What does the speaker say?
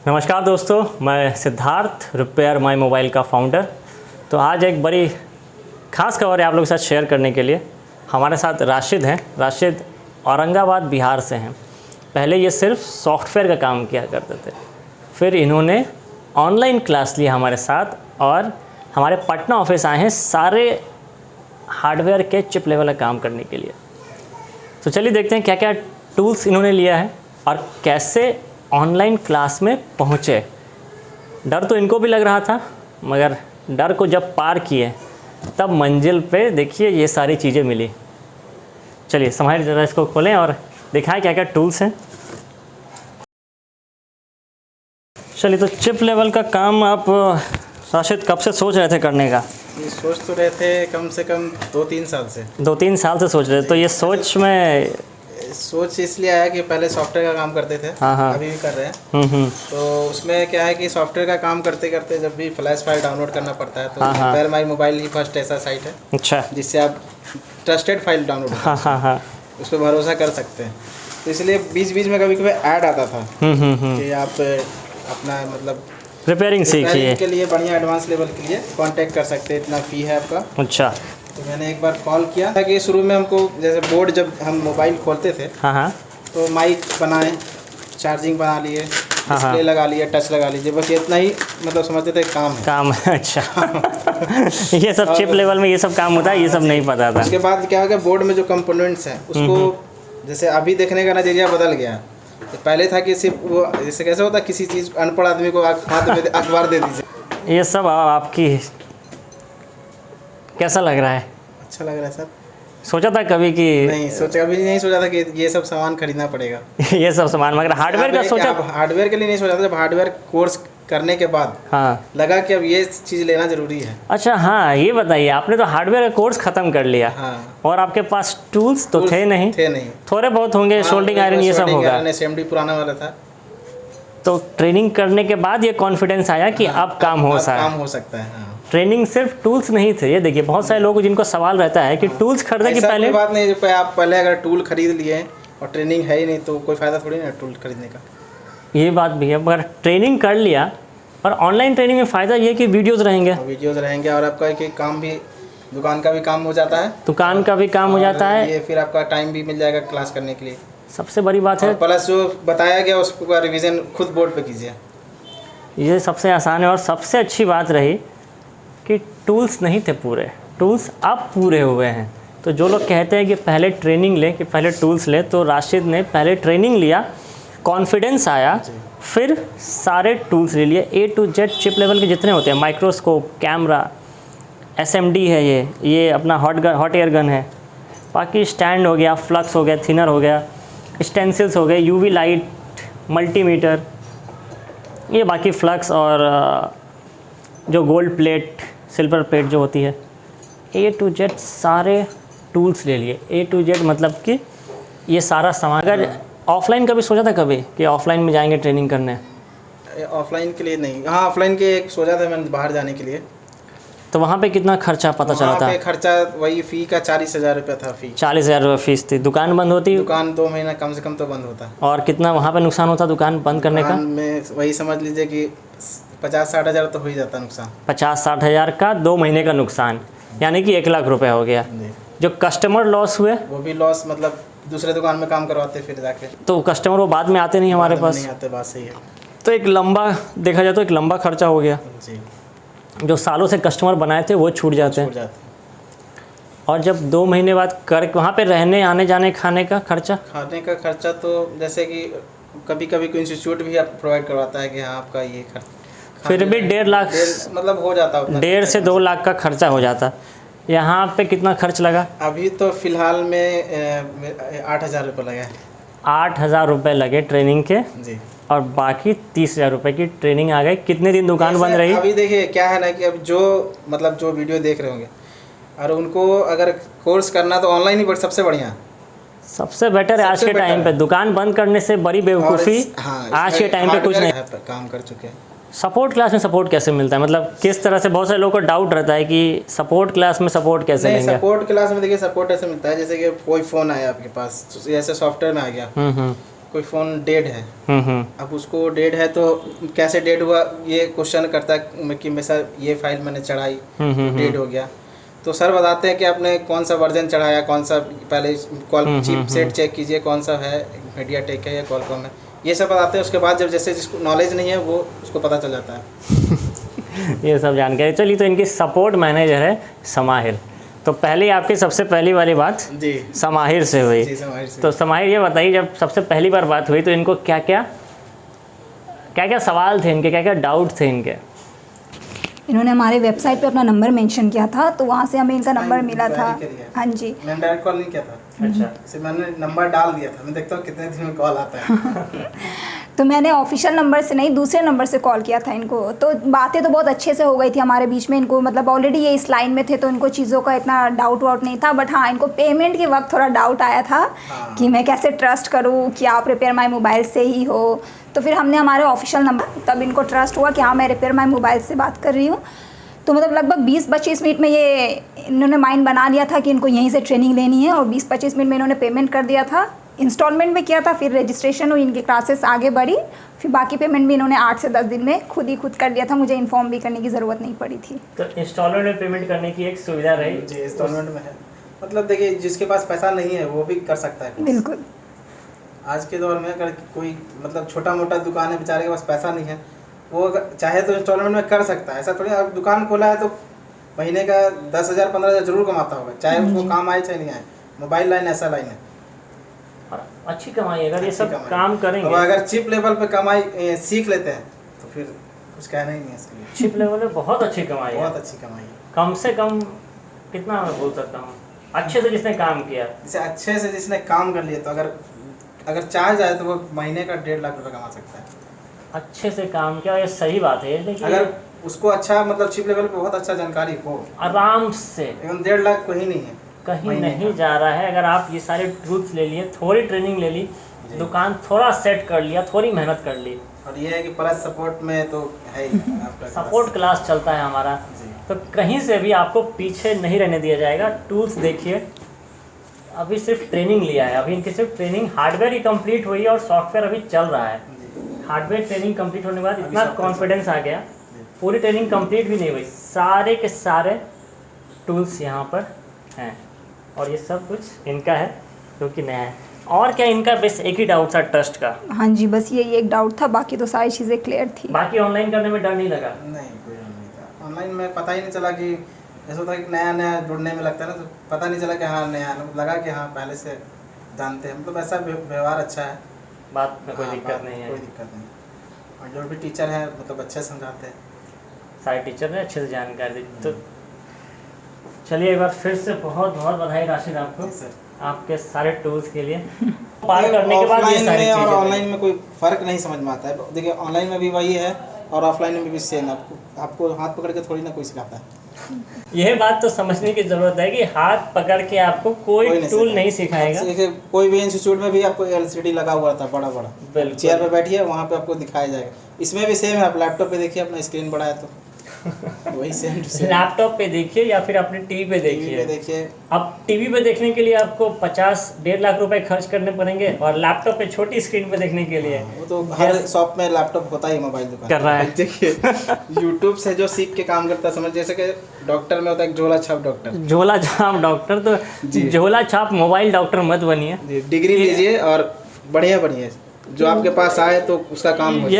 नमस्कार दोस्तों, मैं सिद्धार्थ रिपेयर माई मोबाइल का फाउंडर। तो आज एक बड़ी ख़ास खबर है आप लोगों के साथ शेयर करने के लिए। हमारे साथ राशिद हैं। राशिद औरंगाबाद बिहार से हैं। पहले ये सिर्फ सॉफ्टवेयर का काम किया करते थे, फिर इन्होंने ऑनलाइन क्लास लिया हमारे साथ और हमारे पटना ऑफिस आए हैं सारे हार्डवेयर के चिप लेवल का काम करने के लिए। तो चलिए देखते हैं क्या क्या टूल्स इन्होंने लिया है और कैसे ऑनलाइन क्लास में पहुँचे। डर तो इनको भी लग रहा था, मगर डर को जब पार किए तब मंजिल पे देखिए ये सारी चीज़ें मिली। चलिए संभाल ज़रा इसको खोलें और दिखाएं क्या क्या टूल्स हैं। चलिए, तो चिप लेवल का काम आप राशिद कब से सोच रहे थे करने का? ये सोच तो रहे थे कम से कम 2-3 साल से। 2-3 साल से सोच रहे थे। तो ये सोच इसलिए आया कि पहले सॉफ्टवेयर का काम करते थे। हाँ। अभी भी कर रहे हैं। तो उसमें क्या है कि सॉफ्टवेयर का काम करते करते जब भी फ्लैश फाइल डाउनलोड करना पड़ता है तो repair my mobile he first ऐसा साइट है, अच्छा, जिससे आप ट्रस्टेड फाइल डाउनलोड उस पर भरोसा कर सकते हैं। तो इसलिए बीच बीच में कभी कभी ऐड आता था कि आप अपना मतलब रिपेयरिंग सीखिए के लिए बढ़िया एडवांस लेवल के लिए कांटेक्ट कर सकते हैं, इतना फ़ी है आपका। अच्छा। तो मैंने एक बार कॉल किया था कि शुरू में हमको जैसे बोर्ड जब हम मोबाइल खोलते थे तो माइक बनाए, चार्जिंग बना लिए, डिस्प्ले लगा लिए, टच लगा लीजिए, बस इतना ही मतलब समझते थे काम है। अच्छा ये सब चिप लेवल में ये सब काम होता है, ये सब नहीं पता था। उसके बाद क्या हो गया, बोर्ड में जो कंपोनेंट्स हैं उसको जैसे अभी देखने का नज़रिया बदल गया। तो पहले था कि सिर्फ वो जैसे कैसे होता किसी चीज़ अनपढ़ आदमी को हाथ में अखबार दे दीजिए। ये सब आपकी कैसा लग रहा है? अच्छा लग रहा है सर। सोचा था कभी कि कभी नहीं सोचा था कि ये सब सामान खरीदना पड़ेगा ये सब सामान, मगर हार्डवेयर का सोचा? हार्डवेयर के लिए नहीं सोचा था। जब हार्डवेयर कोर्स करने के बाद लगा कि अब ये चीज़ लेना ज़रूरी है। अच्छा, हाँ, ये बताइए, आपने तो हार्डवेयर का कोर्स ख़त्म कर लिया और आपके पास टूल्स तो थे नहीं। थोड़े बहुत होंगे, सोल्डिंग आयरन ये सब होगा, SMD पुराना वाला था। तो ट्रेनिंग करने के बाद ये कॉन्फिडेंस आया कि अब काम हो सकता है। ट्रेनिंग सिर्फ टूल्स नहीं थे। ये देखिए, बहुत सारे लोग जिनको सवाल रहता है कि टूल्स खरीदने की पहले बात नहीं, आप पहले अगर टूल खरीद लिए और ट्रेनिंग है ही नहीं तो कोई फ़ायदा थोड़ी ना टूल खरीदने का। ये बात भी है, मगर ट्रेनिंग कर लिया और ऑनलाइन ट्रेनिंग में फ़ायदा ये कि वीडियोज़ रहेंगे और आपका कि काम भी, दुकान का भी काम हो जाता है, ये फिर आपका टाइम भी मिल जाएगा क्लास करने के लिए। सबसे बड़ी बात है, प्लस जो बताया गया उसका रिवीजन खुद बोर्ड पे कीजिए। ये सबसे आसान है। और सबसे अच्छी बात रही कि टूल्स नहीं थे पूरे, टूल्स अब पूरे हुए हैं। तो जो लोग कहते हैं कि पहले ट्रेनिंग ले कि पहले टूल्स ले, तो राशिद ने पहले ट्रेनिंग लिया, कॉन्फिडेंस आया, फिर सारे टूल्स ले लिए। A to Z chip level के जितने होते हैं, माइक्रोस्कोप, कैमरा, SMD है, ये अपना हॉट एयर गन है, बाकी स्टैंड हो गया, फ्लक्स हो गया, थिनर हो गया, स्टेंसिल्स हो गए, UV लाइट, मल्टीमीटर, ये बाकी फ्लक्स और जो गोल्ड प्लेट, सिल्वर प्लेट जो होती है, A to Z सारे टूल्स ले लिए। A to Z मतलब कि ये सारा सामान। अगर ऑफलाइन कभी सोचा था कभी कि ऑफलाइन में जाएंगे ट्रेनिंग करने? ऑफलाइन के लिए नहीं, हाँ ऑफलाइन के एक सोचा था मैंने बाहर जाने के लिए। तो वहाँ पे कितना खर्चा पता चला था? खर्चा वही फ़ी का 40,000 रुपये था। 40,000 रुपये फीस थी। दुकान बंद होती? दुकान 2 महीना कम से कम तो बंद होता। और कितना वहाँ पे नुकसान होता दुकान बंद करने का? में वही समझ लीजिए कि 50-60 हज़ार तो हो ही जाता नुकसान। 50-60 हज़ार का 2 महीने का नुकसान, यानी कि 1 लाख रुपये हो गया। जो कस्टमर लॉस हुए वो भी लॉस, मतलब दूसरे दुकान में काम करवाते फिर जाके, तो कस्टमर वो बाद में आते नहीं हमारे पास, नहीं आते। बात सही है। तो एक लंबा देखा जाए तो एक लंबा खर्चा हो गया जी। जो सालों से कस्टमर बनाए थे वो छूट जाते हैं। और जब 2 महीने बाद कर वहाँ पे रहने, आने जाने, खाने का खर्चा तो जैसे कि कभी कभी कोई इंस्टीट्यूट भी आप प्रोवाइड करवाता है कि हाँ आपका ये फिर भी 1.5 लाख मतलब हो जाता है। 1.5 से 2 लाख का खर्चा हो जाता। यहाँ पे कितना खर्च लगा? अभी तो फ़िलहाल में 8,000 रुपये लगे। 8,000 रुपये लगे ट्रेनिंग के जी, और बाकी 30,000 रुपये की ट्रेनिंग आ गई। कितने दिन दुकान बंद रही? अभी देखिए क्या है ना कि अब जो वीडियो देख रहे होंगे और उनको अगर कोर्स करना तो ऑनलाइन ही सबसे बढ़िया, सबसे बेटर है। आज के टाइम पे दुकान बंद करने से बड़ी बेवकूफ़ी आज के टाइम पे कुछ नहीं। काम कर चुके हैं। सपोर्ट क्लास में सपोर्ट कैसे मिलता है, मतलब किस तरह से? बहुत सारे लोगों को डाउट रहता है कि सपोर्ट क्लास में सपोर्ट कैसे लेंगे? सपोर्ट क्लास में देखिए सपोर्ट ऐसे मिलता है जैसे कि कोई फ़ोन आया आपके पास, जैसे सॉफ्टवेयर में आ गया कोई फ़ोन डेड है, अब उसको डेड है तो कैसे डेड हुआ ये क्वेश्चन करता है कि मैं सर ये फाइल मैंने चढ़ाई डेड हो गया, तो सर बताते हैं कि आपने कौन सा वर्जन चढ़ाया, कौन सा पहले कॉल चिप सेट चेक कीजिए कौन सा है, मीडियाटेक है या कॉलकॉम है, ये सब बताते हैं। उसके बाद जब जैसे जिसको नॉलेज नहीं है वो उसको पता चल जाता है। ये सब जानकारी। चलिए, तो इनकी सपोर्ट मैनेजर है समाहिर। तो पहले आपकी सबसे पहली वाली बात जी समाहिर से हुई। जी समाहिर से। तो समाहिर ये बताइए, जब सबसे पहली बार बात हुई तो इनको क्या क्या सवाल थे इनके, क्या क्या डाउट थे इनके? इन्होंने हमारे वेबसाइट पे अपना नंबर मेंशन किया था, तो वहाँ से हमें इनका नंबर मिला था। हाँ जी, मैंने डायरेक्ट कॉल नहीं किया था। अच्छा, सिर्फ मैंने नंबर डाल दिया था, मैं देखता हूँ कितने दिन में कॉल आता है। तो मैंने ऑफिशियल नंबर से नहीं, दूसरे नंबर से कॉल किया था इनको। तो बातें तो बहुत अच्छे से हो गई थी हमारे बीच में। इनको मतलब ऑलरेडी ये इस लाइन में थे तो इनको चीज़ों का इतना डाउट वाउट नहीं था। बट हाँ, इनको पेमेंट के वक्त थोड़ा डाउट आया था कि मैं कैसे ट्रस्ट करूँ कि आप रिपेयर माई मोबाइल से ही हो। तो फिर हमने हमारे ऑफिशियल नंबर, तब इनको ट्रस्ट हुआ कि हाँ मैं रिपेयर माई मोबाइल से बात कर रही हूँ। तो मतलब लगभग 20-25 मिनट में ये इन्होंने माइंड बना लिया था कि इनको यहीं से ट्रेनिंग लेनी है, और 20-25 मिनट में इन्होंने पेमेंट कर दिया था। इंस्टॉलमेंट में किया था, फिर रजिस्ट्रेशन हुई, इनकी क्लासेस आगे बढ़ी, फिर बाकी पेमेंट भी इन्होंने 8 से 10 दिन में खुद कर लिया था। मुझे इन्फॉर्म भी करने की ज़रूरत नहीं पड़ी थी। तो इंस्टॉलमेंट में पेमेंट करने की एक सुविधा रही जी, इंस्टॉलमेंट में है। मतलब देखिए, जिसके पास पैसा नहीं है वो भी कर सकता है। बिल्कुल, आज के दौर में अगर कोई मतलब छोटा मोटा दुकान है, बेचारे के पास पैसा नहीं है, वो अगर चाहे तो इंस्टॉलमेंट में कर सकता है। ऐसा थोड़ी, अब दुकान खोला है तो महीने का 10,000 15,000 जरूर कमाता होगा, चाहे उसको काम आए चाहे नहीं आए। मोबाइल लाइन ऐसा लाइन है, और अच्छी कमाई अगर ये सब कमाई। काम करेंगे। और अगर चिप लेवल पे कमाई सीख लेते हैं तो फिर कुछ कहना ही नहीं है इसके लिए। चिप लेवल पे बहुत अच्छी कमाई है। बहुत अच्छी कमाई है। कम से कम कितना मैं बोल सकता हूँ, अच्छे से जिसने काम किया, जैसे अच्छे से जिसने काम कर लिया, तो अगर चाह जाए तो वो महीने का 1.5 लाख रुपए कमा सकता है। अच्छे से काम किया, ये सही बात है। देखिए, अगर उसको अच्छा मतलब चिप लेवल पे बहुत अच्छा जानकारी हो, आराम से एवं 1.5 लाख कहीं नहीं है, कहीं महीने नहीं का। जा रहा है। अगर आप ये सारे टूल्स ले लिए, थोड़ी ट्रेनिंग ले ली, दुकान थोड़ा सेट कर लिया, थोड़ी मेहनत कर ली, और ये है कि प्लस सपोर्ट में तो है ही आपका सपोर्ट क्लास चलता है हमारा, जी। तो कहीं से भी आपको पीछे नहीं रहने दिया जाएगा। टूल्स देखिए, अभी सिर्फ ट्रेनिंग लिया है, अभी इनकी सिर्फ ट्रेनिंग हार्डवेयर ही कंप्लीट हुई है और सॉफ्टवेयर अभी चल रहा है। हार्डवेयर ट्रेनिंग कंप्लीट होने के बाद इतना कॉन्फिडेंस आ गया, पूरी ट्रेनिंग कंप्लीट भी नहीं हुई, सारे के सारे टूल्स यहाँ पर हैं, और ये सब कुछ इनका है क्योंकि नया है। और क्या इनका बस एक ही डाउट था ट्रस्ट का? हाँ जी, बस यही एक डाउट था, बाकी तो सारी चीज़ें क्लियर थी। बाकी ऑनलाइन करने में डर नहीं लगा? नहीं, कोई डर नहीं था। ऑनलाइन में पता ही नहीं चला कि ऐसा होता है कि नया जुड़ने में लगता है ना, तो पता नहीं चला कि हाँ नया, लगा कि हाँ पहले से जानते हैं। मतलब ऐसा व्यवहार अच्छा है, बात में कोई दिक्कत नहीं है? कोई दिक्कत नहीं। और जो भी टीचर है मतलब अच्छे समझाते हैं, सारे टीचर ने अच्छे से जानकारी दी। तो चलिए, एक बार फिर से बहुत बहुत बधाई राशिद आपको, सर। आपके सारे टूल्स के लिए। पार करने के बाद ये ऑफलाइन सारी में और चीजें ऑनलाइन में कोई फ़र्क नहीं समझ में आता है। देखिए, ऑनलाइन में भी वही है और ऑफलाइन में भी सेम। आपको हाथ पकड़ के थोड़ी ना कोई सिखाता है। यह बात तो समझने की जरूरत है कि हाथ पकड़ के आपको कोई टूल नहीं सिखाएगा। कोई भी इंस्टीट्यूट में भी आपको LCD लगा हुआ रहता है, बड़ा बड़ा, बिल्कुल। चेयर पे बैठिए, वहाँ पे आपको दिखाया जाएगा। इसमें भी सेम है, आप लैपटॉप पे देखिए, अपना स्क्रीन बड़ा है तो वही सेम टू सेम। लैपटॉप पे देखिए या फिर अपने टीवी पे देखिए। अब टीवी पे देखने के लिए आपको 1.5 लाख रुपए खर्च करने पड़ेंगे, और लैपटॉप पे छोटी स्क्रीन पे देखने के लिए वो तो हर शॉप में लैपटॉप होता ही, मोबाइल दुकान कर रहा है। देखिए, यूट्यूब से जो सीख के काम करता है, समझ, जैसे कि डॉक्टर में होता है झोला छाप डॉक्टर। झोला छाप डॉक्टर, तो झोला छाप मोबाइल डॉक्टर मत बनिए। डिग्री लीजिए और बढ़िया जो आपके पास आए तो उसका काम हो।